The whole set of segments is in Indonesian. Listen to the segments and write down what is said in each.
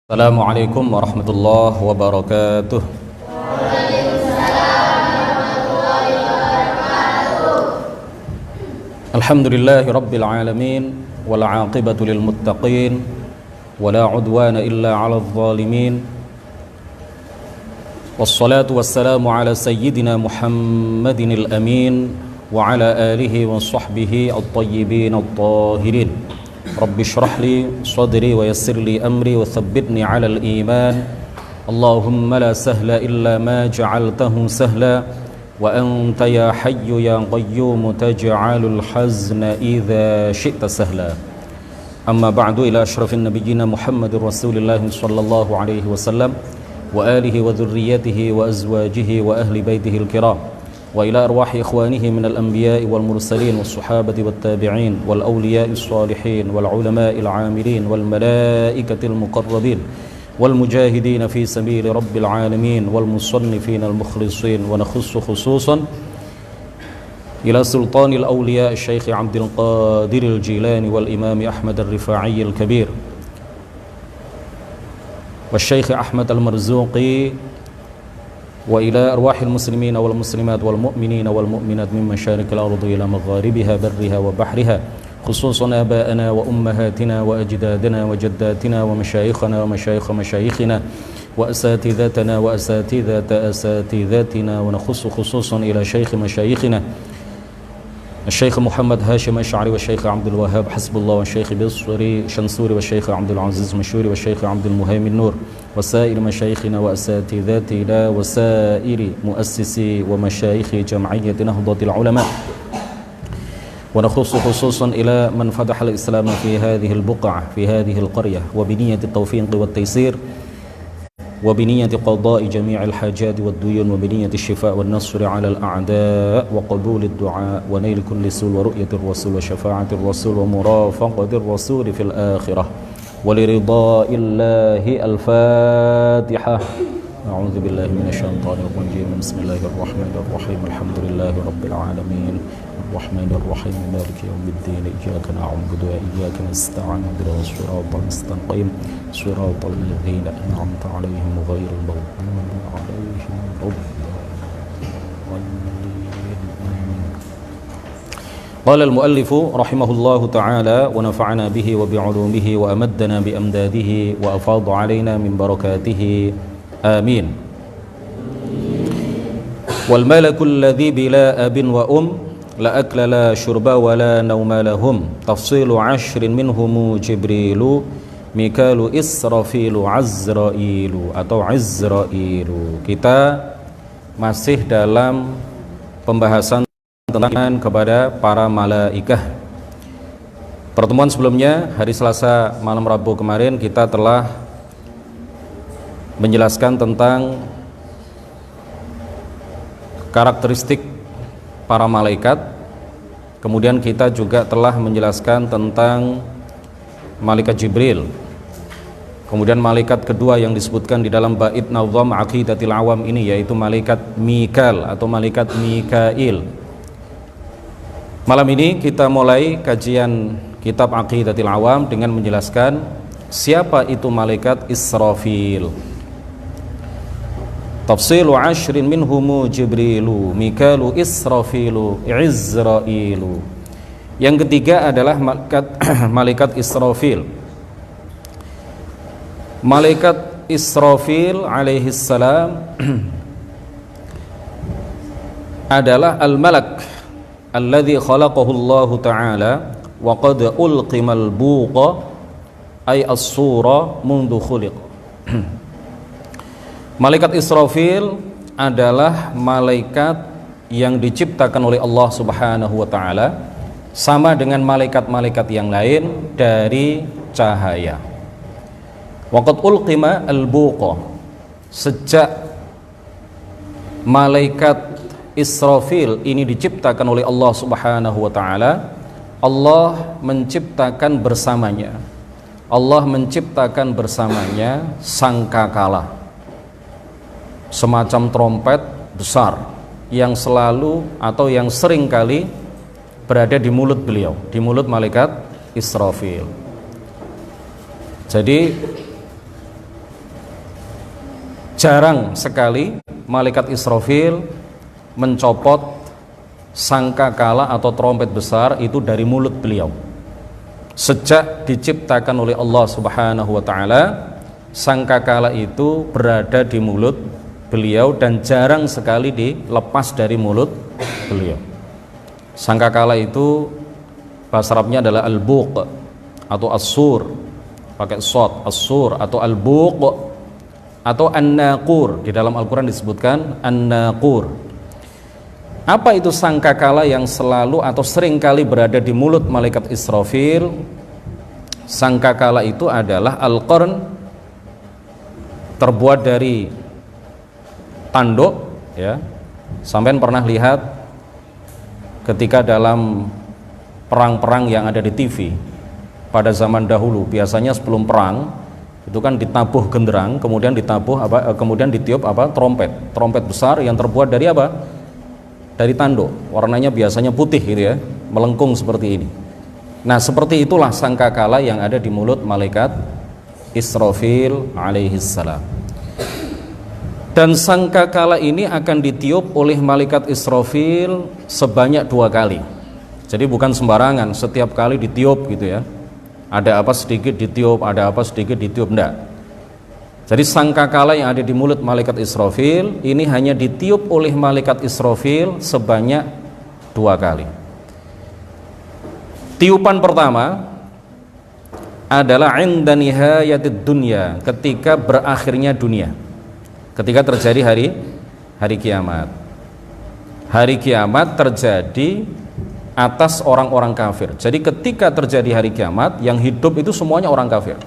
Assalamualaikum warahmatullahi wabarakatuh. Alhamdulillahi rabbil alamin wal aqibatu lil muttaqin wala udwana illa 'alal zalimin. Wassalatu wassalamu ala sayyidina Muhammadinil amin wa ala alihi wa sahbihi at-tayyibin at-tahirin. Rabbi shrah li sadri wa yassir li amri wa thabbitni 'alal iman. Allahumma la sahla illa ma ja'altahu sahla wa anta ya hayyu ya qayyum taj'alul hazna idza syi'ta sahla. Amma ba'du, ila asyrafin nabiyyina Muhammadur Rasulillah sallallahu alaihi wasallam wa alihi wa dhurriyyatihi wa azwajihi wa ahli baitihi al-kiram wa ila arwahi ikhwanihi minal anbiya'i wal mursalin was sahabati wat tabi'in wal awliya'i salihin wal ulama'il 'amilin wal malaikatil muqarrabin wal mujahidin fi sabili rabbil alamin wal musannifin al mukhlisin wa nakhussu khususan ila sultanil awliya' Syekh Abdul Qadir al-Jilani wal Imam Ahmad ar-Rifa'i al-Kabir والشيخ أحمد المرزوقي وإلى أرواح المسلمين والمسلمات والمؤمنين والمؤمنات من مشارق الأرض إلى مغاربها برها وبحرها خصوصا آباءنا وأمهاتنا وأجدادنا وجداتنا ومشايخنا ومشايخ مشايخنا وأساتذتنا وأساتذة أساتذتنا ونخص خصوصا إلى شيخ مشايخنا الشيخ محمد هاشم الشعري والشيخ عبد الوهاب حسب الله والشيخ بصري شنصوري والشيخ عبد العزيز مشوري والشيخ عبد المهيمن نور وسائر مشايخنا وأساتذتنا وسائر مؤسسي ومشايخ جمعية نهضة العلماء ونخص خصوصا إلى من فتح الإسلام في هذه البقعة في هذه القرية وبنية التوفيق والتيسير وبنية قضاء جميع الحاجات والديون وبنية الشفاء والنصر على الأعداء وقبول الدعاء ونيل كل سول ورؤية الرسول وشفاعة الرسول ومرافقة الرسول في الآخرة ولرضاء الله. الفاتحة. أعوذ بالله من الشيطان الرجيم. بسم الله الرحمن الرحيم. الحمد لله رب العالمين الرحمن الرحيم مالك يوم الدين إياك نعبد وإياك نستعين اهدنا الصراط المستقيم صراط الذين أنعمت عليهم غير المغضوب عليهم ولا الضالين. قال المؤلف رحمه الله تعالى ونفعنا به وبعلومه وأمدنا بأمداده وأفاض علينا من بركاته آمين. والملك الذي بلا أب وأم لا أكل لا شرب ولا نوم لهم تفصيل 10 منهم جبريل ميكال إسرافيل عزرائيل atau Azrailu. Kita masih dalam pembahasan tentang kepada para malaikah. Pertemuan sebelumnya hari Selasa malam Rabu kemarin kita telah menjelaskan tentang karakteristik para malaikat. Kemudian kita juga telah menjelaskan tentang malaikat Jibril. Kemudian malaikat kedua yang disebutkan di dalam bait Nazam Aqidatil Awam ini yaitu malaikat Mikal atau malaikat Mikail. Malam ini kita mulai kajian kitab Aqidatil Awam dengan menjelaskan siapa itu malaikat Israfil. Tafsilu 10 minhumu Jibrilu Mikalu Israfilu Izrailu. Yang ketiga adalah malaikat Israfil. Malaikat Israfil alaihi salam adalah al-malak alladhi khalaqahu Allah ta'ala wa qad ulqimal buqa ay as-sura mundu khuliq. Malaikat Israfil adalah malaikat yang diciptakan oleh Allah Subhanahu wa taala, sama dengan malaikat-malaikat yang lain dari cahaya. Waqad ulqima al-buqa. Sejak malaikat Israfil ini diciptakan oleh Allah Subhanahu wa taala, Allah menciptakan bersamanya. Allah menciptakan bersamanya sangkakala, semacam trompet besar yang selalu atau yang sering kali berada di mulut beliau, di mulut malaikat Israfil. Jadi jarang sekali malaikat Israfil mencopot sangkakala atau trompet besar itu dari mulut beliau. Sejak diciptakan oleh Allah Subhanahu wa taala, sangkakala itu berada di mulut beliau dan jarang sekali dilepas dari mulut beliau. Sangkakala itu bahasa Arabnya adalah al-buq atau as-sur, pakai shad, as-sur atau al-buq atau an-naqur. Di dalam Al-Qur'an disebutkan an-naqur. Apa itu sangkakala yang selalu atau sering kali berada di mulut malaikat Israfil? Sangkakala itu adalah al-qarn, terbuat dari tanduk, ya. Sampean pernah lihat ketika dalam perang-perang yang ada di TV pada zaman dahulu, biasanya sebelum perang itu kan ditabuh genderang, kemudian kemudian ditiup trompet besar yang terbuat dari dari tanduk, warnanya biasanya putih gitu ya, melengkung seperti ini. Nah, seperti itulah sangkakala yang ada di mulut malaikat Israfil alaihissalam. Dan sangkakala ini akan ditiup oleh malaikat Israfil sebanyak 2 kali. Jadi bukan sembarangan setiap kali ditiup gitu ya. Ada apa sedikit ditiup, ada apa sedikit ditiup, enggak. Jadi sangkakala yang ada di mulut malaikat Israfil ini hanya ditiup oleh malaikat Israfil sebanyak 2 kali. Tiupan pertama adalah inda nihayatid dunya, ketika berakhirnya dunia, ketika terjadi hari kiamat. Hari kiamat terjadi atas orang-orang kafir. Jadi ketika terjadi hari kiamat, yang hidup itu semuanya orang kafir.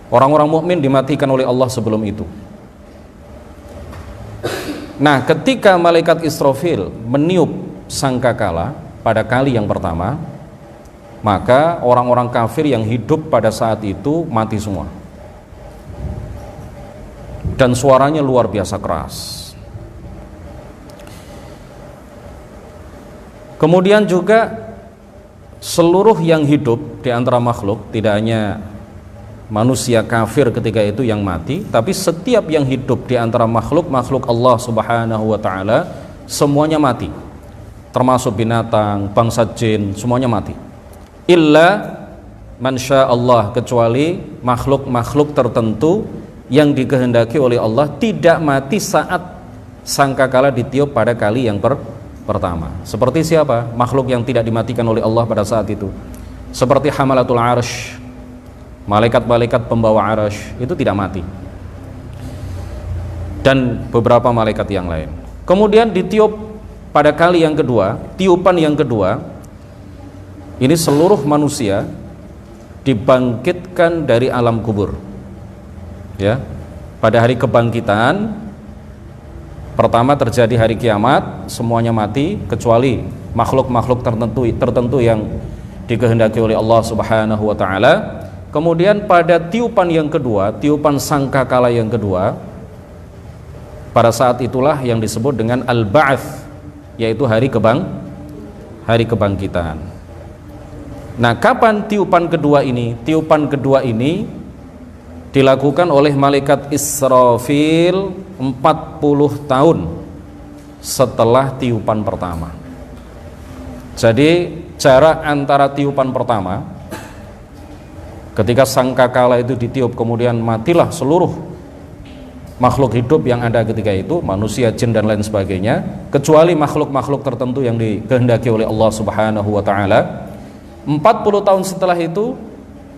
Orang-orang mukmin dimatikan oleh Allah sebelum itu. Nah, ketika malaikat Israfil meniup sangkakala pada kali yang pertama, maka orang-orang kafir yang hidup pada saat itu mati semua. Dan suaranya luar biasa keras. Kemudian juga seluruh yang hidup di antara makhluk, tidak hanya manusia kafir ketika itu yang mati, tapi setiap yang hidup di antara makhluk Allah Subhanahu wa taala semuanya mati. Termasuk binatang, bangsa jin, semuanya mati. Illa man syaa Allah, kecuali makhluk-makhluk tertentu yang dikehendaki oleh Allah tidak mati saat sangkakala ditiup pada kali yang pertama. Seperti siapa? Makhluk yang tidak dimatikan oleh Allah pada saat itu. Seperti hamalatul arsy, malaikat-malaikat pembawa arsy itu tidak mati, dan beberapa malaikat yang lain. Kemudian ditiup pada kali yang kedua, tiupan yang kedua, ini seluruh manusia dibangkitkan dari alam kubur. Ya, pada hari kebangkitan pertama terjadi hari kiamat, semuanya mati kecuali makhluk-makhluk tertentu yang dikehendaki oleh Allah Subhanahu wa taala. Kemudian pada tiupan yang kedua, tiupan sangkakala yang kedua, pada saat itulah yang disebut dengan al-ba'ats, yaitu hari kebangkitan. Nah, kapan tiupan kedua ini? Tiupan kedua ini dilakukan oleh malaikat Israfil 40 tahun setelah tiupan pertama. Jadi jarak antara tiupan pertama, ketika sangkakala itu ditiup kemudian matilah seluruh makhluk hidup yang ada ketika itu, manusia, jin dan lain sebagainya, kecuali makhluk-makhluk tertentu yang dikehendaki oleh Allah Subhanahu wa taala. 40 tahun setelah itu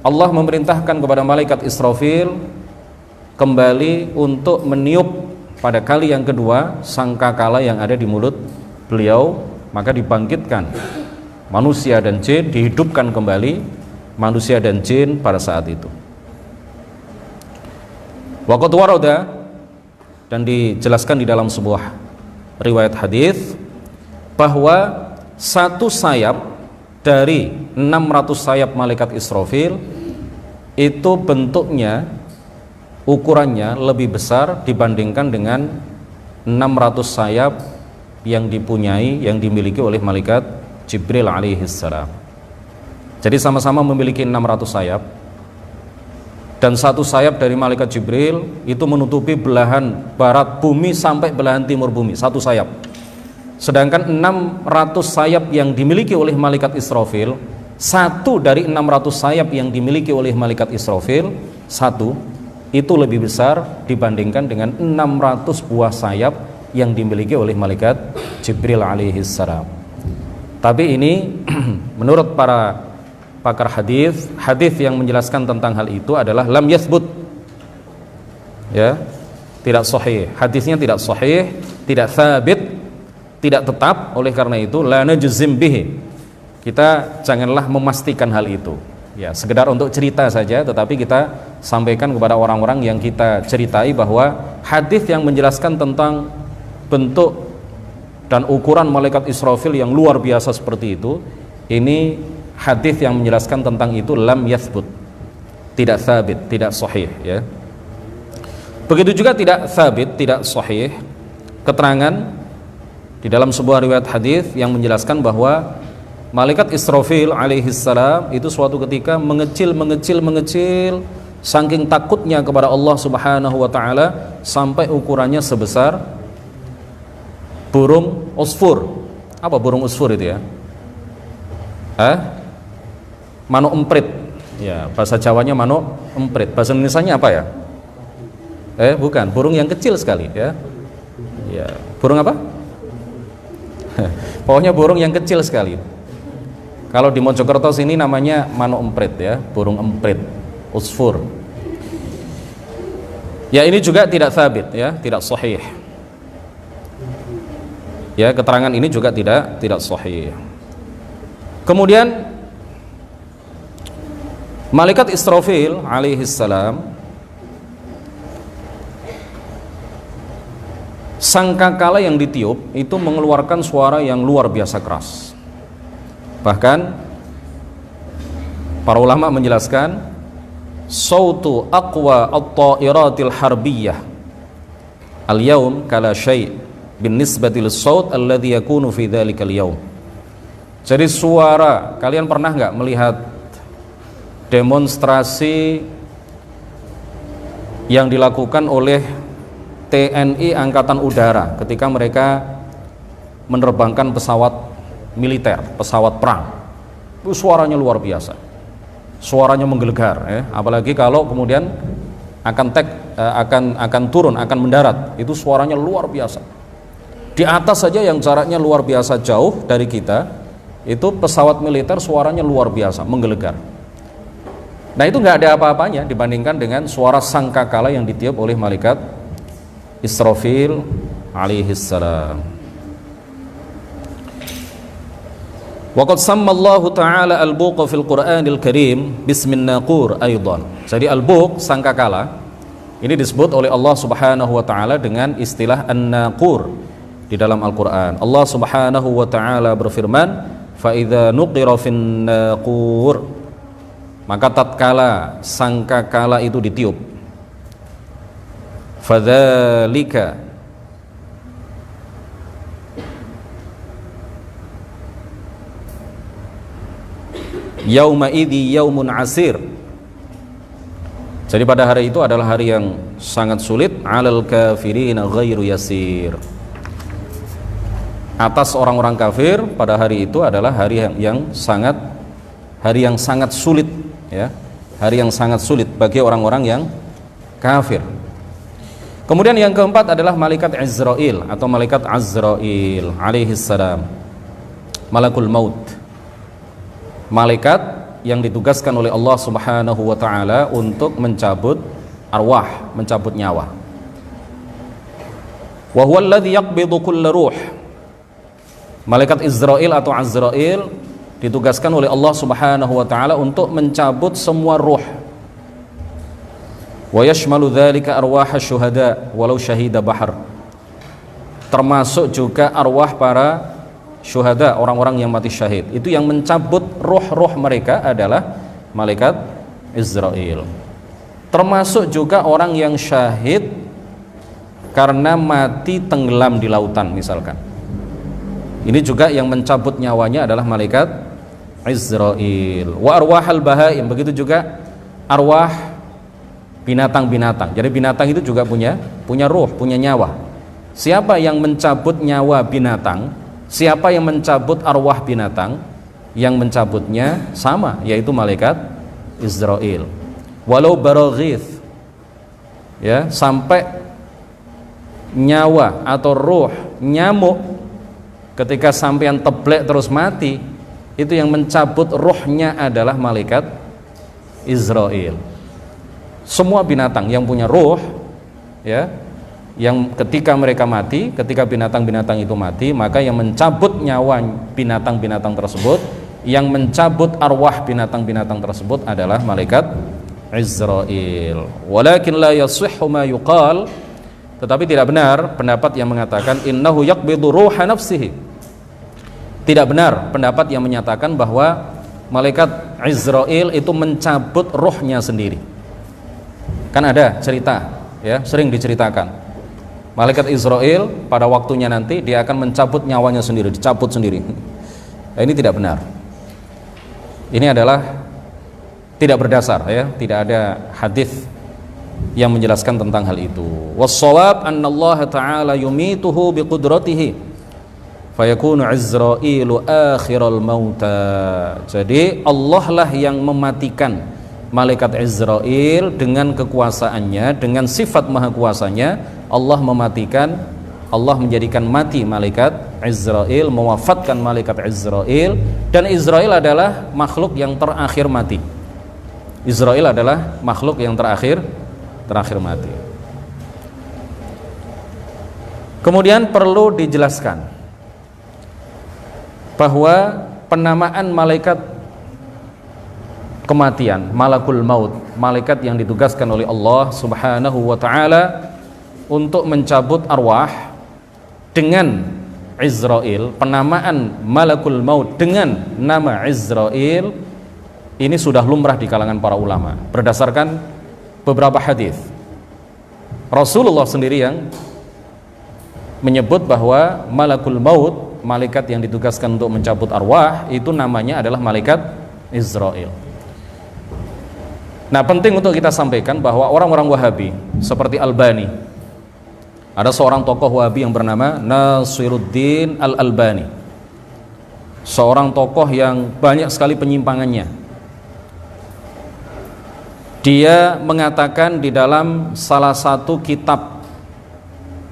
Allah memerintahkan kepada malaikat Israfil kembali untuk meniup pada kali yang kedua sangkakala yang ada di mulut beliau, maka dibangkitkan manusia dan jin, dihidupkan kembali manusia dan jin pada saat itu. Waqad warada, dan dijelaskan di dalam sebuah riwayat hadis bahwa satu sayap dari 600 sayap malaikat Israfil itu bentuknya, ukurannya lebih besar dibandingkan dengan 600 sayap yang dimiliki oleh malaikat Jibril alaihissalam. Jadi sama-sama memiliki 600 sayap. Dan satu sayap dari malaikat Jibril itu menutupi belahan barat bumi sampai belahan timur bumi, satu sayap. Sedangkan 600 sayap yang dimiliki oleh malaikat Israfil, satu dari 600 sayap yang dimiliki oleh malaikat Israfil, satu itu lebih besar dibandingkan dengan 600 buah sayap yang dimiliki oleh malaikat Jibril alaihi salam. Tapi ini menurut para pakar hadis yang menjelaskan tentang hal itu adalah lam yathbut, ya, tidak sahih. Hadisnya tidak sahih, tidak thabit, tidak tetap. Oleh karena itu la najzim bihi, kita janganlah memastikan hal itu, ya, sekedar untuk cerita saja, tetapi kita sampaikan kepada orang-orang yang kita ceritai bahwa hadis yang menjelaskan tentang bentuk dan ukuran malaikat Israfil yang luar biasa seperti itu, ini hadis yang menjelaskan tentang itu lam yathbut, tidak thabit, tidak sahih, ya. Begitu juga tidak thabit, tidak sahih keterangan di dalam sebuah riwayat hadis yang menjelaskan bahwa malaikat Israfil alaihi salam itu suatu ketika mengecil saking takutnya kepada Allah Subhanahu wa taala sampai ukurannya sebesar burung usfur. Apa burung usfur itu, ya? Manuk emprit, ya, bahasa Jawanya manuk emprit. Bahasa Indonesianya apa, ya? Bukan, burung yang kecil sekali, ya. Ya, burung apa? Pokoknya burung yang kecil sekali. Kalau di Mojokerto sini namanya manuk emprit, ya, burung emprit, usfur. Ya, ini juga tidak thabit, ya, tidak sahih. Ya, keterangan ini juga tidak sahih. Kemudian malaikat Israfil alaihi salam sangkakala yang ditiup itu mengeluarkan suara yang luar biasa keras. Bahkan para ulama menjelaskan sautu aqwa at-ta'iratil harbiyah al-yawm kala syai' bin nisbati lis-saut alladhi yakunu fi dhalikal yawm. Jadi suara, kalian pernah nggak melihat demonstrasi yang dilakukan oleh TNI Angkatan Udara ketika mereka menerbangkan pesawat militer, pesawat perang? Itu suaranya luar biasa, suaranya menggelegar, ya. Apalagi kalau kemudian akan turun, akan mendarat, itu suaranya luar biasa. Di atas saja yang jaraknya luar biasa jauh dari kita, itu pesawat militer suaranya luar biasa, menggelegar. Nah, itu nggak ada apa-apanya dibandingkan dengan suara sangkakala yang ditiup oleh malaikat Israfil alaihi salam. Wa qad sammallahu ta'ala al-buq fil Qur'anil Karim bismin naqur aidan. Jadi al-buq, sangkakala, ini disebut oleh Allah Subhanahu wa taala dengan istilah an-naqur di dalam Al-Qur'an. Allah Subhanahu wa taala berfirman, fa idza nuqira fin naqur, maka tatkala sangkakala itu ditiup, fadzalika yauma idzi yaumun asir. Jadi pada hari itu adalah hari yang sangat sulit, alal kafirina ghairu yasir. Atas orang-orang kafir pada hari itu adalah hari yang sangat sulit, ya, hari yang sangat sulit bagi orang-orang yang kafir. Kemudian yang keempat adalah malaikat Azrail atau malaikat Azrail alaihi salam, malakul maut, malaikat yang ditugaskan oleh Allah Subhanahu wa taala untuk mencabut arwah, mencabut nyawa. Wa huwa alladhi yaqbidu kull ruh. Malaikat Izrail atau Azrail ditugaskan oleh Allah Subhanahu wa taala untuk mencabut semua ruh. Wa yashmalu dzalika arwah syuhada walau syahida bahar. Termasuk juga arwah para syuhada, orang-orang yang mati syahid. Itu yang mencabut ruh-ruh mereka adalah malaikat Izrail. Termasuk juga orang yang syahid karena mati tenggelam di lautan misalkan. Ini juga yang mencabut nyawanya adalah malaikat Izrail. Wa arwahal bahaim, begitu juga arwah binatang-binatang. Jadi binatang itu juga punya ruh, punya nyawa. Siapa yang mencabut nyawa binatang, siapa yang mencabut arwah binatang, yang mencabutnya sama, yaitu malaikat Israel. Walau baraghith, ya, sampai nyawa atau ruh nyamuk ketika sampean teblek terus mati, itu yang mencabut ruhnya adalah malaikat Israel. Semua binatang yang punya ruh, ya, yang ketika mereka mati, ketika binatang-binatang itu mati, maka yang mencabut nyawa binatang-binatang tersebut, yang mencabut arwah binatang-binatang tersebut adalah malaikat Israel. Walakin la yasihhu ma yuqal, tetapi tidak benar pendapat yang mengatakan innahu yaqbidu ruha nafsihi. Tidak benar pendapat yang menyatakan bahwa malaikat Israel itu mencabut ruhnya sendiri. Kan ada cerita, ya, sering diceritakan. Malaikat Israel pada waktunya nanti dia akan mencabut nyawanya sendiri, dicabut sendiri. Nah, ini tidak benar. Ini adalah tidak berdasar, ya, tidak ada hadis yang menjelaskan tentang hal itu. Was-shawab anna Allah Ta'ala yumituhu biqudratihi fayakunu Israilu akhiral mauta. Jadi Allah lah yang mematikan malaikat Israel dengan kekuasaannya, dengan sifat maha kuasanya. Allah mematikan, Allah menjadikan mati malaikat Israel, mewafatkan malaikat Israel. Dan Israel adalah makhluk yang terakhir mati. Israel adalah makhluk yang terakhir mati. Kemudian perlu dijelaskan bahwa penamaan malaikat kematian, malakul maut, malaikat yang ditugaskan oleh Allah Subhanahu wa ta'ala untuk mencabut arwah, dengan Israel, penamaan malakul maut dengan nama Israel ini sudah lumrah di kalangan para ulama berdasarkan beberapa hadis. Rasulullah sendiri yang menyebut bahwa malakul maut, malaikat yang ditugaskan untuk mencabut arwah, itu namanya adalah malaikat Israel. Nah, penting untuk kita sampaikan bahwa orang-orang Wahabi seperti Albani, ada seorang tokoh Wahabi yang bernama Nasiruddin Al-Albani, seorang tokoh yang banyak sekali penyimpangannya. Dia mengatakan di dalam salah satu kitab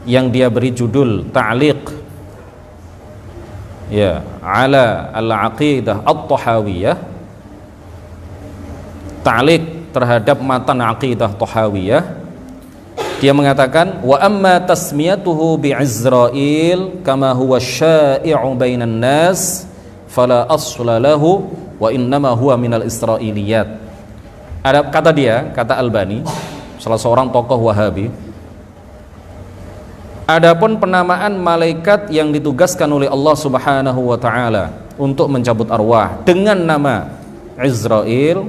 yang dia beri judul Ta'liq, ya, ala al-aqidah at-tahawiyah, ta'liq terhadap matan aqidah tahawiyah, dia mengatakan wa amma tasmiyatuhu bi'Izrail kama huwa syai'u bainan nas fala asla lahu wa innama huwa minal israiliyat. Ada kata dia, kata Albani, salah seorang tokoh Wahabi, adapun penamaan malaikat yang ditugaskan oleh Allah Subhanahu wa ta'ala untuk mencabut arwah dengan nama Israel,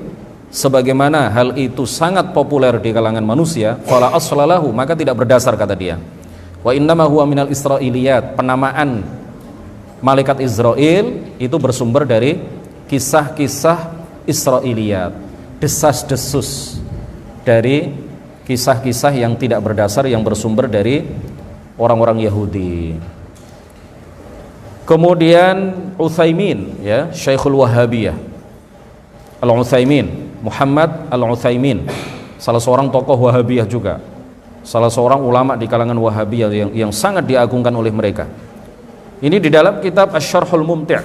sebagaimana hal itu sangat populer di kalangan manusia, fala aslalahu, maka tidak berdasar, kata dia. Wa innama huwa minal israiliyat, penamaan malaikat Israel itu bersumber dari kisah-kisah Israiliyat, desas-desus dari kisah-kisah yang tidak berdasar, yang bersumber dari orang-orang Yahudi. Kemudian Utsaimin, ya, Syekhul Wahabiyah, Al-Utsaimin, Muhammad Al-Utsaimin, salah seorang tokoh Wahabiyah juga, salah seorang ulama di kalangan Wahabiyah yang sangat diagungkan oleh mereka. Ini di dalam kitab Asy-Syarhul Mumti',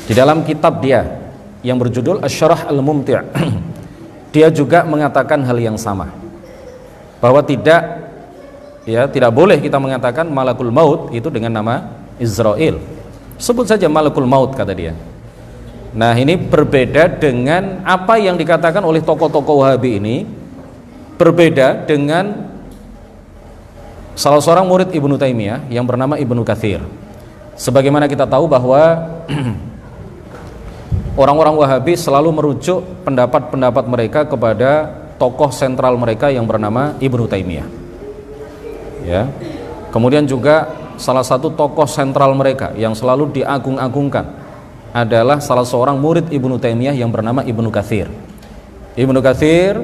di dalam kitab dia yang berjudul Asy-Syarh Al-Mumti', dia juga mengatakan hal yang sama, bahwa tidak boleh kita mengatakan malakul maut itu dengan nama Israel. Sebut saja malakul maut, kata dia. Nah, ini berbeda dengan apa yang dikatakan oleh tokoh-tokoh Wahabi ini, berbeda dengan salah seorang murid Ibnu Taimiyah yang bernama Ibnu Katsir. Sebagaimana kita tahu bahwa orang-orang Wahabi selalu merujuk pendapat-pendapat mereka kepada tokoh sentral mereka yang bernama Ibnu Taimiyah. Ya. Kemudian juga salah satu tokoh sentral mereka yang selalu diagung-agungkan adalah salah seorang murid Ibnu Taimiyah yang bernama Ibnu Katsir. Ibnu Katsir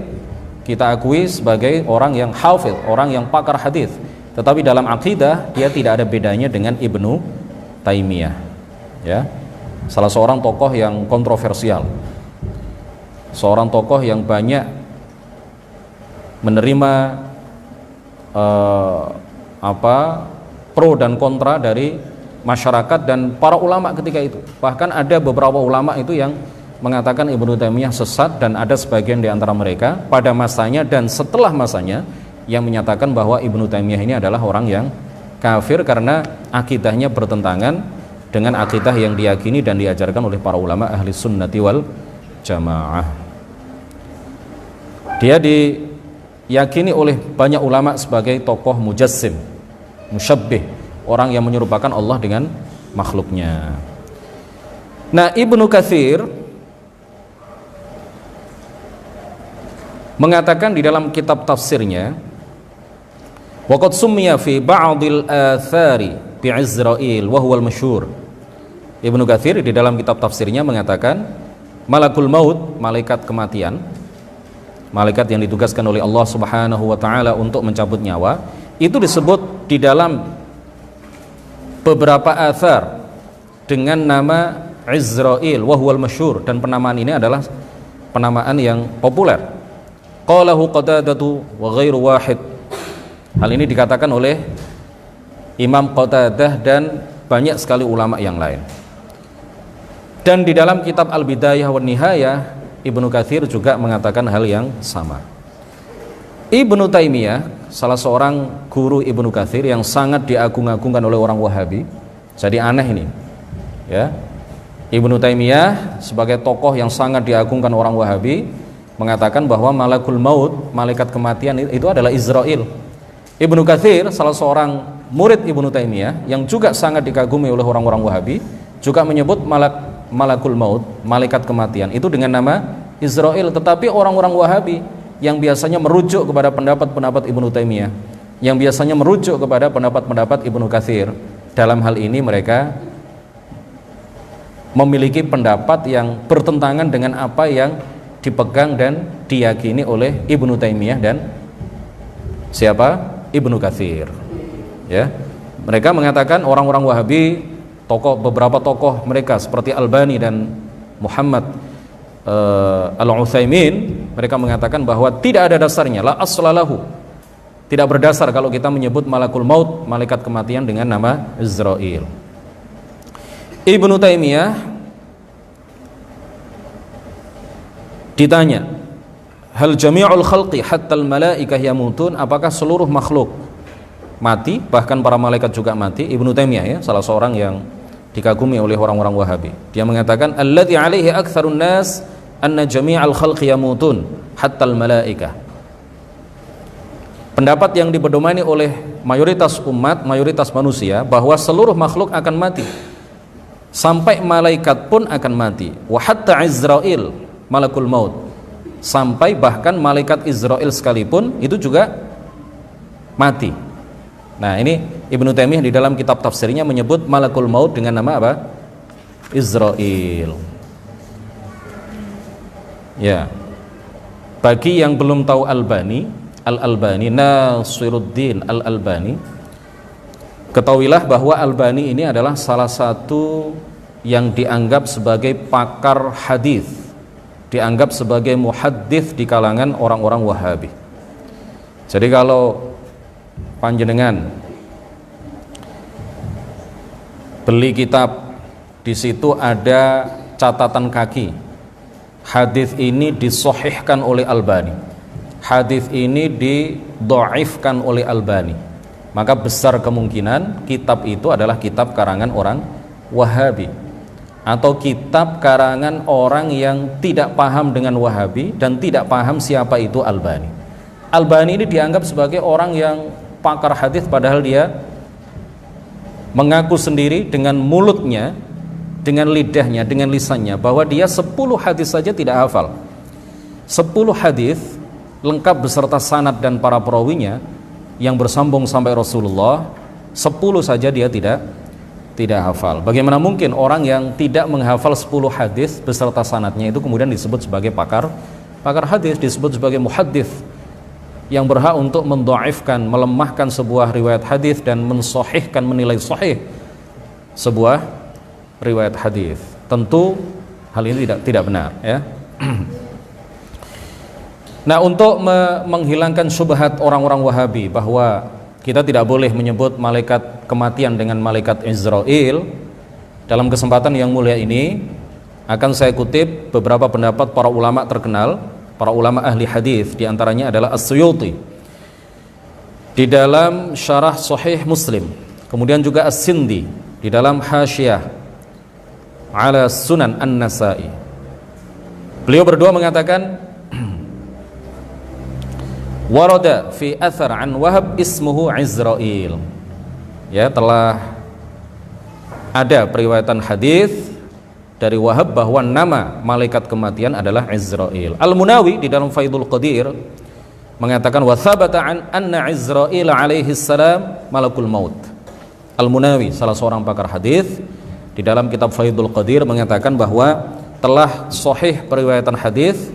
kita akui sebagai orang yang hafidh, orang yang pakar hadis, tetapi dalam akidah dia tidak ada bedanya dengan Ibnu Taimiyah, ya. Salah seorang tokoh yang kontroversial, seorang tokoh yang banyak menerima pro dan kontra dari masyarakat dan para ulama ketika itu. Bahkan ada beberapa ulama itu yang mengatakan Ibnu Taimiyah sesat, dan ada sebagian di antara mereka pada masanya dan setelah masanya yang menyatakan bahwa Ibnu Taimiyah ini adalah orang yang kafir karena akidahnya bertentangan dengan akidah yang diyakini dan diajarkan oleh para ulama ahli sunnati wal jamaah. Dia diyakini oleh banyak ulama sebagai tokoh mujassim, musyabbih, orang yang menyerupakan Allah dengan makhluknya. Nah, Ibnu Katsir mengatakan di dalam kitab tafsirnya, waqad summiya fi ba'dil athari bi Izrail wa huwal masyhur. Ibnu Katsir di dalam kitab tafsirnya mengatakan malakul maut, malaikat kematian, malaikat yang ditugaskan oleh Allah Subhanahu wa taala untuk mencabut nyawa, itu disebut di dalam beberapa athar dengan nama Izrail wa huwal masyhur, dan penamaan ini adalah penamaan yang populer. Qalahu Qatadatu wa ghairu wahid. Hal ini dikatakan oleh Imam Qatadah dan banyak sekali ulama yang lain. Dan di dalam kitab Al-Bidayah wan Nihayah, Ibnu Katsir juga mengatakan hal yang sama. Ibnu Taimiyah, salah seorang guru Ibnu Katsir yang sangat diagung-agungkan oleh orang Wahabi. Jadi aneh ini, ya. Ibnu Taimiyah sebagai tokoh yang sangat diagungkan orang Wahabi mengatakan bahwa malakul maut, malaikat kematian itu adalah Izrail. Ibnu Katsir, salah seorang murid Ibnu Taimiyah yang juga sangat dikagumi oleh orang-orang Wahabi, juga menyebut malakul maut, malaikat kematian itu dengan nama Izrail. Tetapi orang-orang Wahabi yang biasanya merujuk kepada pendapat-pendapat Ibnu Taimiyah, yang biasanya merujuk kepada pendapat-pendapat Ibnu Katsir, dalam hal ini mereka memiliki pendapat yang bertentangan dengan apa yang dipegang dan diyakini oleh Ibnu Taimiyah dan siapa? Ibnu Katsir, ya. Mereka mengatakan orang-orang Wahabi, beberapa tokoh mereka seperti Albani dan Muhammad Al-Utsaimin, mereka mengatakan bahwa tidak ada dasarnya, la aslalahu, tidak berdasar kalau kita menyebut malakul maut, malaikat kematian dengan nama Izrail. Ibnu Taimiyah ditanya, hal jami'ul khalqi hatta al-malaikah yamutun, apakah seluruh makhluk mati, bahkan para malaikat juga mati? Ibnu Taimiyah, ya, salah seorang yang dikagumi oleh orang-orang Wahabi, dia mengatakan alladzi alaihi aktsarun nas anna jami'al khalqi yamutun hatta al-malaikah. Pendapat yang dipedomani oleh mayoritas umat, mayoritas manusia, bahwa seluruh makhluk akan mati, sampai malaikat pun akan mati. Wa hatta Izrail malakul maut, sampai bahkan malaikat Izrail sekalipun itu juga mati. Nah, ini Ibnu Taimiyah di dalam kitab tafsirnya menyebut malakul maut dengan nama apa? Izrail. Ya. Bagi yang belum tahu Al-Albani, Nasiruddin Al-Albani, ketahuilah bahwa Albani ini adalah salah satu yang dianggap sebagai pakar hadis, dianggap sebagai muhaddits di kalangan orang-orang Wahabi. Jadi kalau panjenengan beli kitab, di situ ada catatan kaki, hadis ini disahihkan oleh Albani, hadis ini didhaifkan oleh Albani, maka besar kemungkinan kitab itu adalah kitab karangan orang Wahabi, atau kitab karangan orang yang tidak paham dengan Wahabi dan tidak paham siapa itu Albani. Albani ini dianggap sebagai orang yang pakar hadis, padahal dia mengaku sendiri dengan mulutnya, dengan lidahnya, dengan lisannya, bahwa dia 10 hadis saja tidak hafal. 10 hadis lengkap beserta sanad dan para perawinya yang bersambung sampai Rasulullah, 10 saja dia tidak hafal. Bagaimana mungkin orang yang tidak menghafal 10 hadis beserta sanadnya itu kemudian disebut sebagai pakar Pakar hadis disebut sebagai muhaddits yang berhak untuk mendhaifkan, melemahkan sebuah riwayat hadis dan mensahihkan, menilai sahih sebuah riwayat hadis. Tentu hal ini tidak benar, ya. Nah, untuk menghilangkan syubhat orang-orang Wahabi bahwa kita tidak boleh menyebut malaikat kematian dengan malaikat Izrail, dalam kesempatan yang mulia ini akan saya kutip beberapa pendapat para ulama terkenal, para ulama ahli hadis, di antaranya adalah As-Suyuti di dalam Syarah Sahih Muslim, kemudian juga As-Sindi di dalam Hasyiyah ala Sunan An-Nasa'i. Beliau berdua mengatakan, warada fi athar an Wahab ismuhu Izrail. Ya, telah ada periwayatan hadis dari Wahab bahwa nama malaikat kematian adalah Izrail. Al-Munawi di dalam Faidul Qadir mengatakan wa thabata an anna Izrail alaihi salam malakul maut. Al-Munawi, salah seorang pakar hadis, di dalam kitab Faidul Qadir mengatakan bahwa telah sahih periwayatan hadis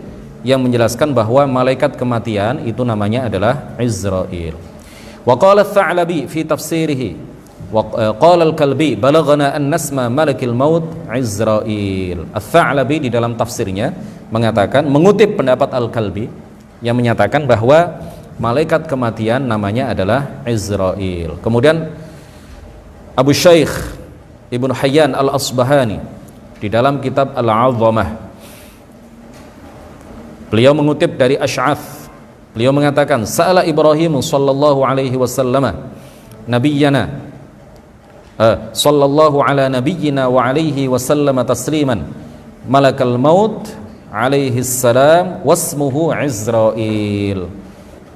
yang menjelaskan bahwa malaikat kematian itu namanya adalah Izrail. Wa qala Ats-Tsa'labi fi tafsirihi wa qala Al-Kalbi balaghana an nasma malakil maut Izrail. Ats-Tsa'labi di dalam tafsirnya mengatakan, mengutip pendapat Al-Kalbi yang menyatakan bahwa malaikat kematian namanya adalah Izrail. Kemudian Abu Syaikh Ibnu Hayyan Al-Asbahani di dalam kitab Al-'Azamah, beliau mengutip dari Asy'ath, beliau mengatakan, sa'ala Ibrahim sallallahu alaihi wasallam nabiyyana sallallahu ala nabiyyina wa alaihi wasallam tasliman malakal maut alaihi salam wasmuhu Izrail.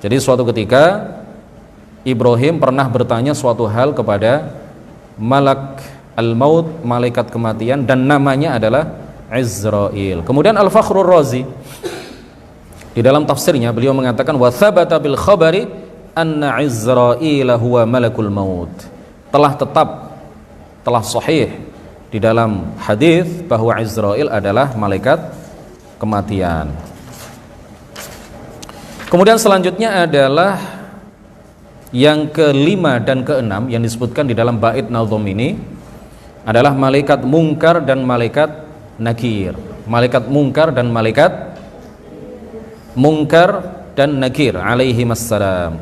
Jadi suatu ketika Ibrahim pernah bertanya suatu hal kepada malak al-maut, malaikat kematian, dan namanya adalah Izrail. Kemudian Al-Fakhrur Razi di dalam tafsirnya beliau mengatakan wa thabata bil khabari anna Izrail huwa malakul maut. Telah sahih di dalam hadis bahwa Izrail adalah malaikat kematian. Kemudian selanjutnya adalah yang kelima dan keenam yang disebutkan di dalam bait nazm ini adalah malaikat mungkar dan malaikat nakir. Malaikat mungkar dan malaikat Munkar dan Nakir alaihi wassalam.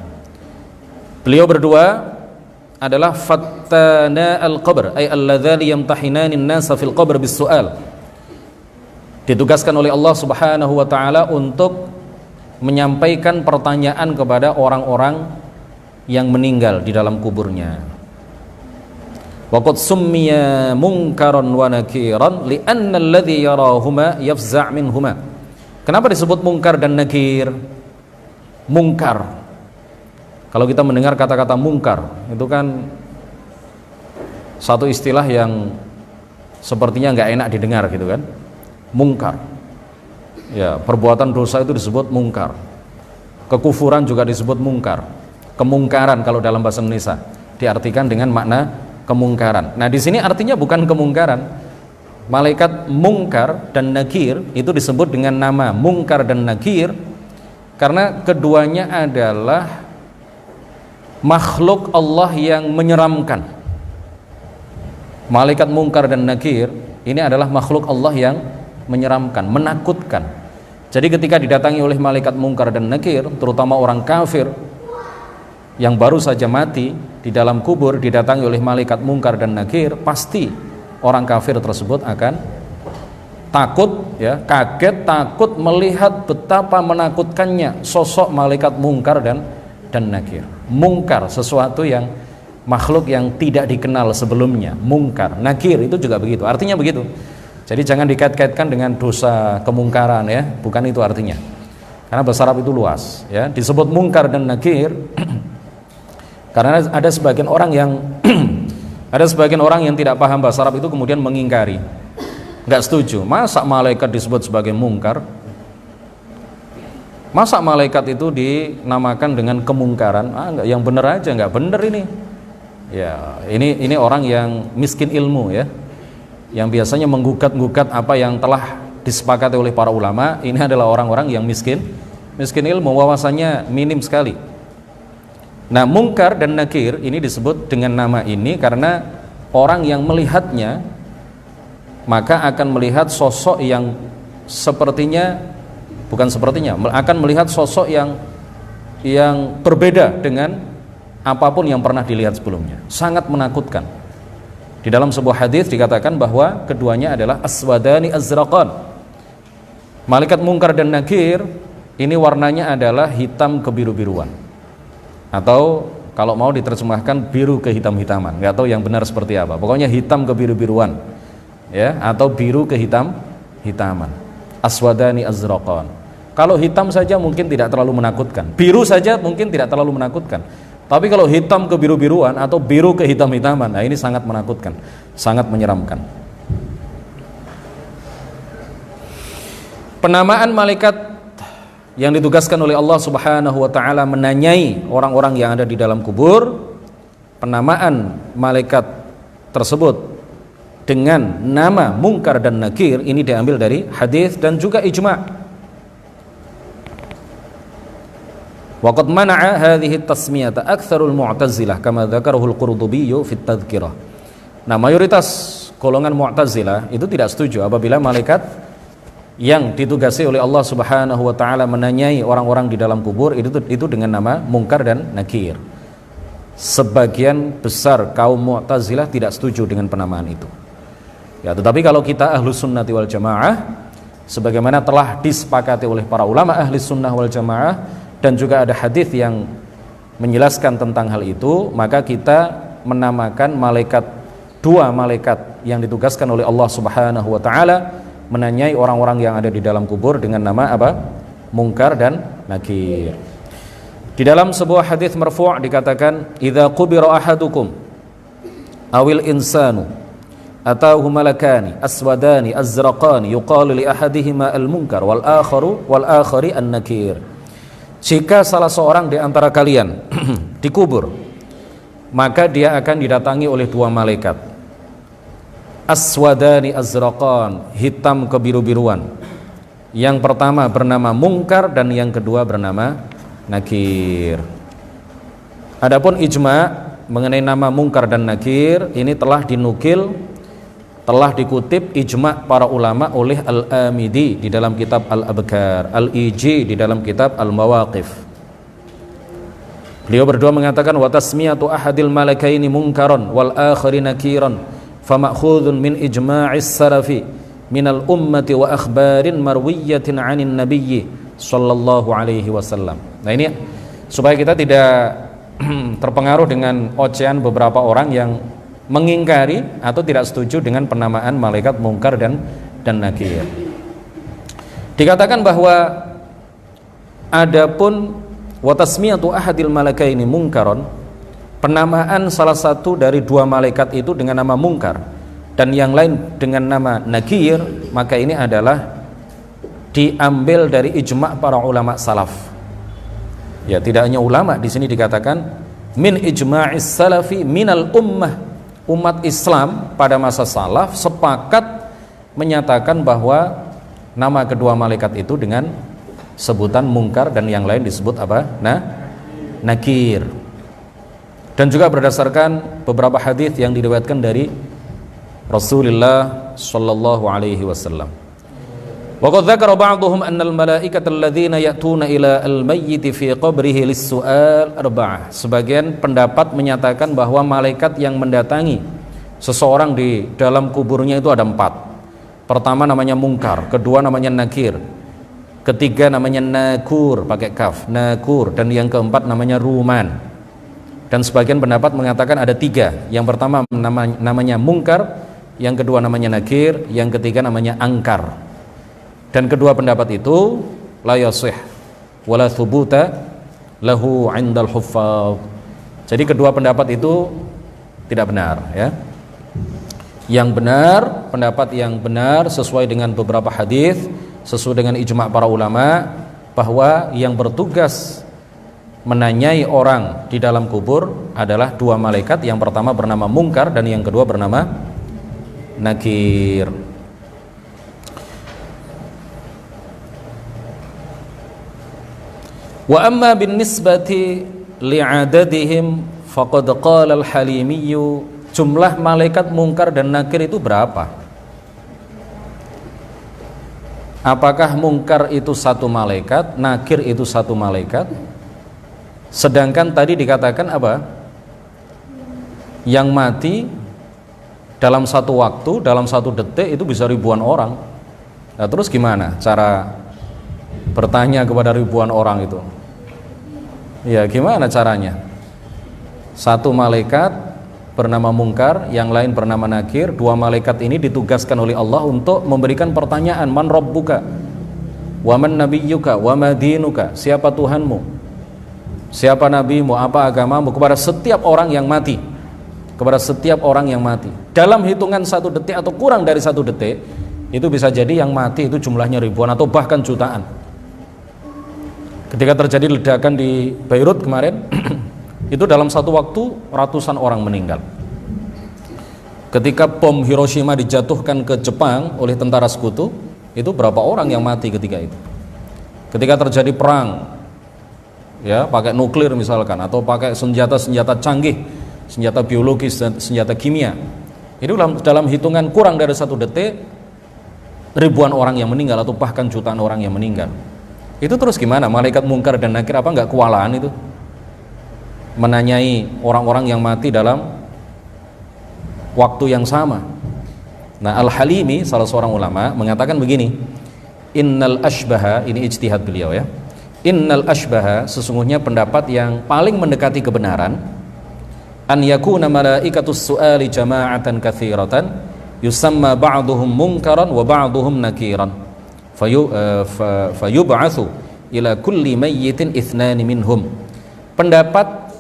Beliau berdua adalah fattana al-qabr, ay alladzani yamtahinani an-nasa fil qabr bis-su'al. Ditugaskan oleh Allah Subhanahu wa taala untuk menyampaikan pertanyaan kepada orang-orang yang meninggal di dalam kuburnya. Wa qad summiya munkaran wa nakiran li'anna alladhi yarahuma yafza' minhuma. Kenapa disebut mungkar dan nakir? Mungkar, kalau kita mendengar kata-kata mungkar, itu kan satu istilah yang sepertinya nggak enak didengar gitu kan. Mungkar, ya, perbuatan dosa itu disebut mungkar. Kekufuran juga disebut mungkar. Kemungkaran kalau dalam bahasa Indonesia diartikan dengan makna kemungkaran. Nah, di sini artinya bukan kemungkaran. Malaikat mungkar dan nakir itu disebut dengan nama mungkar dan nakir karena keduanya adalah makhluk Allah yang menyeramkan. Malaikat mungkar dan nakir ini adalah makhluk Allah yang menyeramkan, menakutkan. Jadi ketika didatangi oleh malaikat mungkar dan nakir, terutama orang kafir yang baru saja mati di dalam kubur, didatangi oleh malaikat mungkar dan nakir, pasti orang kafir tersebut akan takut, ya, kaget, takut melihat betapa menakutkannya sosok malaikat mungkar dan nakir. Mungkar, sesuatu yang makhluk yang tidak dikenal sebelumnya. Mungkar, nakir itu juga begitu, artinya begitu. Jadi jangan dikait-kaitkan dengan dosa kemungkaran, ya, bukan itu artinya. Karena bahasa Arab itu luas, ya. Disebut mungkar dan nakir karena ada sebagian orang yang tidak paham bahasa Arab itu kemudian mengingkari, nggak setuju. Masa malaikat disebut sebagai mungkar? Masa malaikat itu dinamakan dengan kemungkaran? Enggak, yang benar aja, nggak benar ini. Ya, ini orang yang miskin ilmu, ya, yang biasanya menggugat-gugat apa yang telah disepakati oleh para ulama, ini adalah orang-orang yang miskin ilmu, wawasannya minim sekali. Nah, mungkar dan nakir ini disebut dengan nama ini karena orang yang melihatnya maka akan melihat sosok yang akan melihat sosok yang berbeda dengan apapun yang pernah dilihat sebelumnya. Sangat menakutkan. Di dalam sebuah hadis dikatakan bahwa keduanya adalah aswadani azraqan. Malaikat mungkar dan nakir ini warnanya adalah hitam kebiru-biruan, atau kalau mau diterjemahkan biru kehitam-hitaman. Nggak tahu yang benar seperti apa, pokoknya hitam kebiru-biruan ya, atau biru kehitam-hitaman. Aswadani azraqan. Kalau hitam saja mungkin tidak terlalu menakutkan, biru saja mungkin tidak terlalu menakutkan, tapi kalau hitam kebiru-biruan atau biru kehitam-hitaman, nah ini sangat menakutkan, sangat menyeramkan. Penamaan malaikat yang ditugaskan oleh Allah Subhanahu wa taala menanyai orang-orang yang ada di dalam kubur, penamaan malaikat tersebut dengan nama mungkar dan nakir ini diambil dari hadis dan juga ijma'. Wa qad mana'a hadhihi at-tasmiyata aktsarul mu'tazilah kama dzakarahu al-Qurtubi fi at-tadhkirah. Nah, mayoritas golongan Mu'tazilah itu tidak setuju apabila malaikat yang ditugasi oleh Allah Subhanahu wa taala menanyai orang-orang di dalam kubur itu dengan nama mungkar dan nakir. Sebagian besar kaum Mu'tazilah tidak setuju dengan penamaan itu. Ya, tetapi kalau kita Ahlus Sunnati wal Jamaah, sebagaimana telah disepakati oleh para ulama Ahli Sunnah wal Jamaah dan juga ada hadis yang menjelaskan tentang hal itu, maka kita menamakan dua malaikat yang ditugaskan oleh Allah Subhanahu wa taala menanyai orang-orang yang ada di dalam kubur dengan nama apa? Mungkar dan nakir. Di dalam sebuah hadis marfu' dikatakan, "Idza qubira ahadukum awil insanu atahu malakani aswadani azraqani yuqalu li ahadihima al-munkar wal akhari an-nakir." Jika salah seorang di antara kalian dikubur, maka dia akan didatangi oleh dua malaikat. Aswadani azraqan, hitam kebiru-biruan. Yang pertama bernama mungkar dan yang kedua bernama nakir. Adapun ijma' mengenai nama mungkar dan nakir ini telah dikutip ijma' para ulama oleh Al-Amidi di dalam kitab Al-Abkar, Al-Iji di dalam kitab Al-Mawaqif. Beliau berdua mengatakan wa tasmiyatu ahadil malakaini munkaran wal akhari nakiran fama'khudhun min ijma'is salafi minal ummati wa akhbarin marwiyatin 'anin nabiyyi sallallahu alaihi wasallam. Nah, ini supaya kita tidak terpengaruh dengan ocehan beberapa orang yang mengingkari atau tidak setuju dengan penamaan malaikat mungkar dan nakir. Dikatakan bahwa adapun wa tasmiyatu ahadil malakaini munkaron, penamaan salah satu dari dua malaikat itu dengan nama mungkar dan yang lain dengan nama nakir, maka ini adalah diambil dari ijma' para ulama salaf. Ya, tidak hanya ulama, di sini dikatakan min ijma'is salafi minal umat Islam pada masa salaf sepakat menyatakan bahwa nama kedua malaikat itu dengan sebutan mungkar dan yang lain disebut apa? Nakir. Dan juga berdasarkan beberapa hadis yang diriwayatkan dari Rasulullah sallallahu alaihi wasallam. Wa qad dzakara ba'dhum anna al-malaikata alladhina ya'tuna ila al-mayyit fi qabrihi lis-su'al arba'ah. Sebagian pendapat menyatakan bahwa malaikat yang mendatangi seseorang di dalam kuburnya itu ada 4. Pertama namanya mungkar, kedua namanya nakir, ketiga namanya nakur pakai kaf, nakur, dan yang keempat namanya ruman. Dan sebagian pendapat mengatakan ada 3. Yang pertama namanya mungkar, yang kedua namanya nakir, yang ketiga namanya angkar. Dan kedua pendapat itu la yasih wala thubuta lahu 'indal huffaz. Jadi kedua pendapat itu tidak benar, ya. Yang benar, pendapat yang benar sesuai dengan beberapa hadis, sesuai dengan ijma' para ulama, bahwa yang bertugas menanyai orang di dalam kubur adalah dua malaikat. Yang pertama bernama mungkar dan yang kedua bernama nakir. Wa amma bin nisbati li'adadihim faqad qala al-Halimiyyu, jumlah malaikat mungkar dan nakir itu berapa? Apakah mungkar itu satu malaikat, nakir itu satu malaikat? Sedangkan tadi dikatakan apa? Yang mati dalam satu waktu, dalam satu detik itu bisa ribuan orang. Nah, terus gimana cara bertanya kepada ribuan orang itu? Ya, gimana caranya? Satu malaikat bernama Mungkar, yang lain bernama Nakir. Dua malaikat ini ditugaskan oleh Allah untuk memberikan pertanyaan, man rabbuka, wa man nabiyyuka, wa ma dinuka, siapa Tuhanmu, siapa nabimu, apa agamamu, kepada setiap orang yang mati. Kepada setiap orang yang mati dalam hitungan satu detik atau kurang dari satu detik, itu bisa jadi yang mati itu jumlahnya ribuan atau bahkan jutaan. Ketika terjadi ledakan di Beirut kemarin itu dalam satu waktu ratusan orang meninggal. Ketika bom Hiroshima dijatuhkan ke Jepang oleh tentara sekutu, itu berapa orang yang mati ketika itu. Ketika terjadi perang, ya, pakai nuklir misalkan, atau pakai senjata-senjata canggih, senjata biologis, senjata kimia, itu dalam hitungan kurang dari satu detik ribuan orang yang meninggal atau bahkan jutaan orang yang meninggal. Itu terus gimana? Malaikat Mungkar dan Nakir apa nggak kewalahan itu menanyai orang-orang yang mati dalam waktu yang sama? Nah, Al-Halimi, salah seorang ulama, mengatakan begini, innal ashbaha, ini ijtihad beliau ya, innal ashbaha, sesungguhnya pendapat yang paling mendekati kebenaran, an yakuna malaikatus su'ali jama'atan katsiratan yusamma ba'duhum munkaran wa ba'duhum nakiran fayub'atsu ila kulli mayyitin ithnani minhum. Pendapat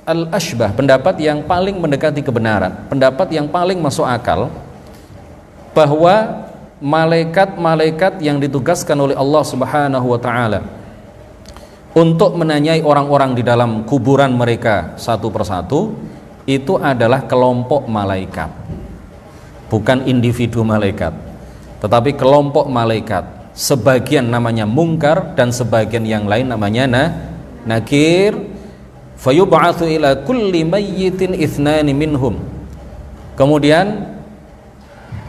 al-ashbah, pendapat yang paling mendekati kebenaran, pendapat yang paling masuk akal, bahwa malaikat-malaikat yang ditugaskan oleh Allah Subhanahu wa taala untuk menanyai orang-orang di dalam kuburan mereka satu persatu, itu adalah kelompok malaikat, bukan individu malaikat, tetapi kelompok malaikat. Sebagian namanya Mungkar dan sebagian yang lain namanya Nakir. Fayub'atsu ila kulli mayyitin ithnani minhum. Kemudian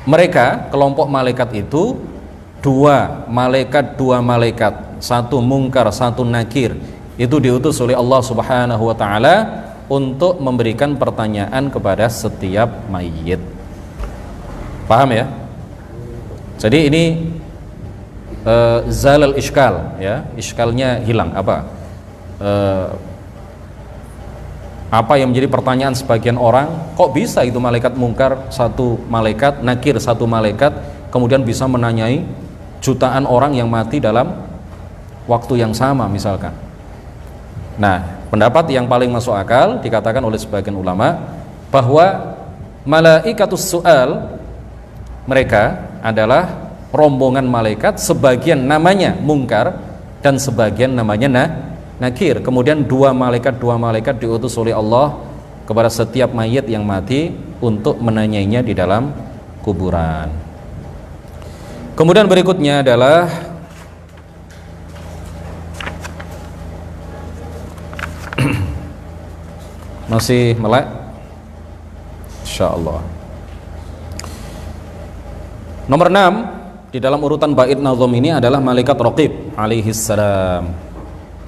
mereka, kelompok malaikat itu, dua malaikat, satu Mungkar, satu Nakir, itu diutus oleh Allah Subhanahu wa taala untuk memberikan pertanyaan kepada setiap mayit. Paham ya? Jadi ini zalal iskal, ya, iskalnya hilang. Apa yang menjadi pertanyaan sebagian orang, kok bisa itu malaikat Mungkar satu malaikat, Nakir satu malaikat, kemudian bisa menanyai jutaan orang yang mati dalam waktu yang sama misalkan. Nah, pendapat yang paling masuk akal dikatakan oleh sebagian ulama bahwa malaikatus su'al, mereka adalah rombongan malaikat, sebagian namanya Mungkar dan sebagian namanya Nakir. Kemudian dua malaikat diutus oleh Allah kepada setiap mayit yang mati untuk menanyainya di dalam kuburan. Kemudian berikutnya adalah masih melek, insyaallah. Nomor 6 di dalam urutan bait nazam ini adalah malaikat Raqib alaihi salam,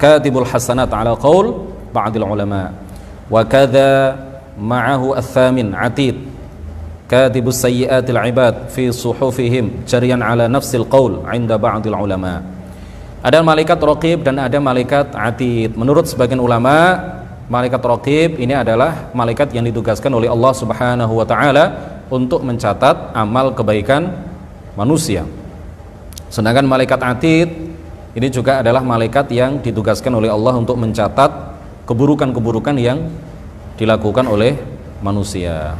katibul hasanat ala qaul ba'dil ulama, wa kadza ma'ahu ats-tsamin Atid, katibus sayyiatil ibad fi suhufihim jariyan ala nafsil qaul 'inda ba'dil ulama. Ada malaikat Raqib dan ada malaikat Atid. Menurut sebagian ulama, malaikat Raqib ini adalah malaikat yang ditugaskan oleh Allah Subhanahu wa taala untuk mencatat amal kebaikan manusia. Sedangkan malaikat Atid ini juga adalah malaikat yang ditugaskan oleh Allah untuk mencatat keburukan-keburukan yang dilakukan oleh manusia.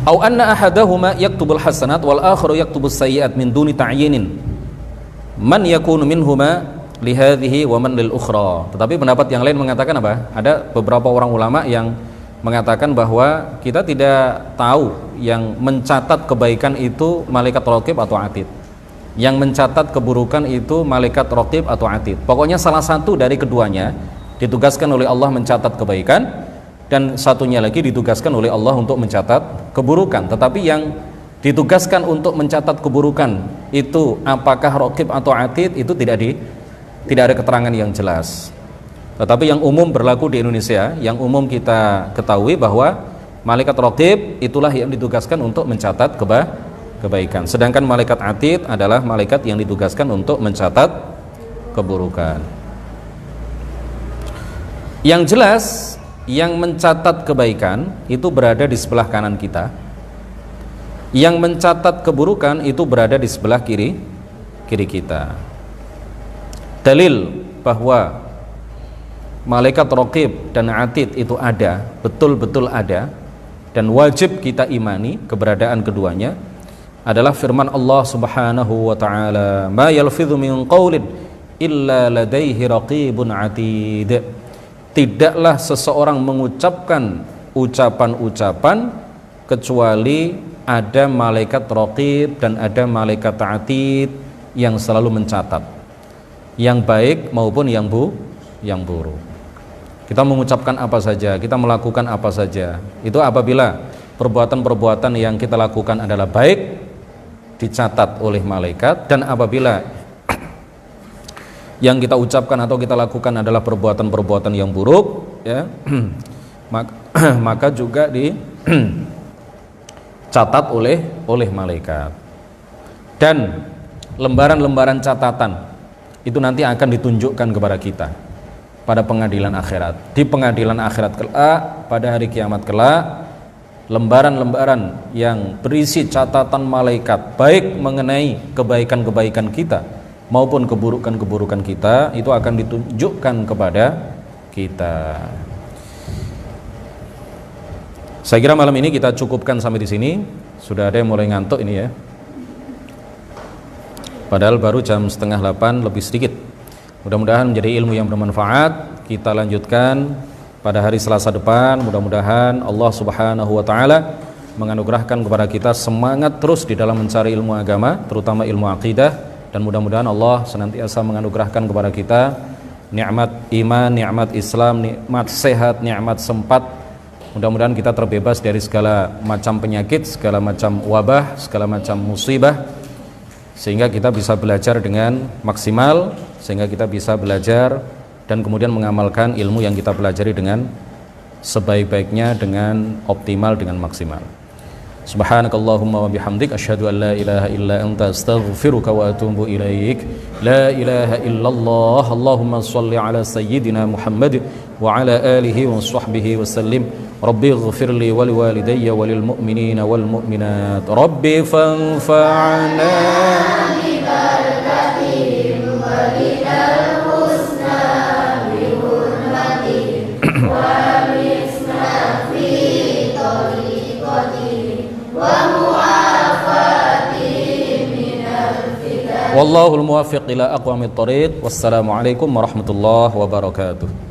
Au anna ahadahuma yaktubul hasanat wal akharu yaktubus sayyi'at min duni ta'yinin man yakunu minhuma li hadhihi wa man lil ukhra. Tetapi pendapat yang lain mengatakan apa? Ada beberapa orang ulama yang mengatakan bahwa kita tidak tahu yang mencatat kebaikan itu malaikat Raqib atau Atid. Yang mencatat keburukan itu malaikat raqib atau atid. Pokoknya salah satu dari keduanya ditugaskan oleh Allah mencatat kebaikan, dan satunya lagi ditugaskan oleh Allah untuk mencatat keburukan. Tetapi yang ditugaskan untuk mencatat keburukan itu apakah raqib atau atid, itu tidak ada keterangan yang jelas. Tetapi yang umum berlaku di Indonesia, yang umum kita ketahui bahwa malaikat raqib itulah yang ditugaskan untuk mencatat kebaikan. Sedangkan malaikat atid adalah malaikat yang ditugaskan untuk mencatat keburukan. Yang jelas, yang mencatat kebaikan itu berada di sebelah kanan kita. Yang mencatat keburukan itu berada di sebelah kiri kita. Dalil bahwa malaikat raqib dan atid itu ada, betul-betul ada, dan wajib kita imani keberadaan keduanya adalah firman Allah Subhanahu wa taala, "Ma yalfidhu min qaulin illa ladaihi raqibun atid." Tidaklah seseorang mengucapkan ucapan-ucapan kecuali ada malaikat raqib dan ada malaikat atid yang selalu mencatat, yang baik maupun yang buruk. Kita mengucapkan apa saja, kita melakukan apa saja, itu apabila perbuatan-perbuatan yang kita lakukan adalah baik, dicatat oleh malaikat, dan apabila yang kita ucapkan atau kita lakukan adalah perbuatan-perbuatan yang buruk, ya, maka juga dicatat oleh malaikat. Dan lembaran-lembaran catatan itu nanti akan ditunjukkan kepada kita pada pengadilan akhirat. Di pengadilan akhirat kelak, pada hari kiamat kelak, lembaran-lembaran yang berisi catatan malaikat baik mengenai kebaikan-kebaikan kita maupun keburukan-keburukan kita itu akan ditunjukkan kepada kita. Saya kira malam ini kita cukupkan sampai di sini. Sudah ada yang mulai ngantuk ini ya. Padahal baru jam 7:30 lebih sedikit. Mudah-mudahan menjadi ilmu yang bermanfaat. Kita lanjutkan pada hari Selasa depan. Mudah-mudahan Allah Subhanahu wa taala menganugerahkan kepada kita semangat terus di dalam mencari ilmu agama, terutama ilmu akidah, dan mudah-mudahan Allah senantiasa menganugerahkan kepada kita nikmat iman, nikmat Islam, nikmat sehat, nikmat sempat. Mudah-mudahan kita terbebas dari segala macam penyakit, segala macam wabah, segala macam musibah, sehingga kita bisa belajar dengan maksimal, sehingga kita bisa belajar dan kemudian mengamalkan ilmu yang kita pelajari dengan sebaik-baiknya, dengan optimal, dengan maksimal. Subhanakallahumma wa bihamdik, asyhadu an la ilaha illa anta, astaghfiruka wa atubu ilaik. La ilaha illallah. Allahumma shalli ala sayyidina Muhammad wa ala alihi wa sahbihi wa sallim. Rabbi ighfirli wa liwalidayya wa lil mu'minina wal mu'minat. Rabbi fanfa'na bi barakatihim wa binal husna bi hurmatihim wa bisna fi tariqatihim wa mu'afatihim minal fitan. Wallahul muwaffiq ila aqwamit thariq. Wassalamu alaikum warahmatullahi wabarakatuh.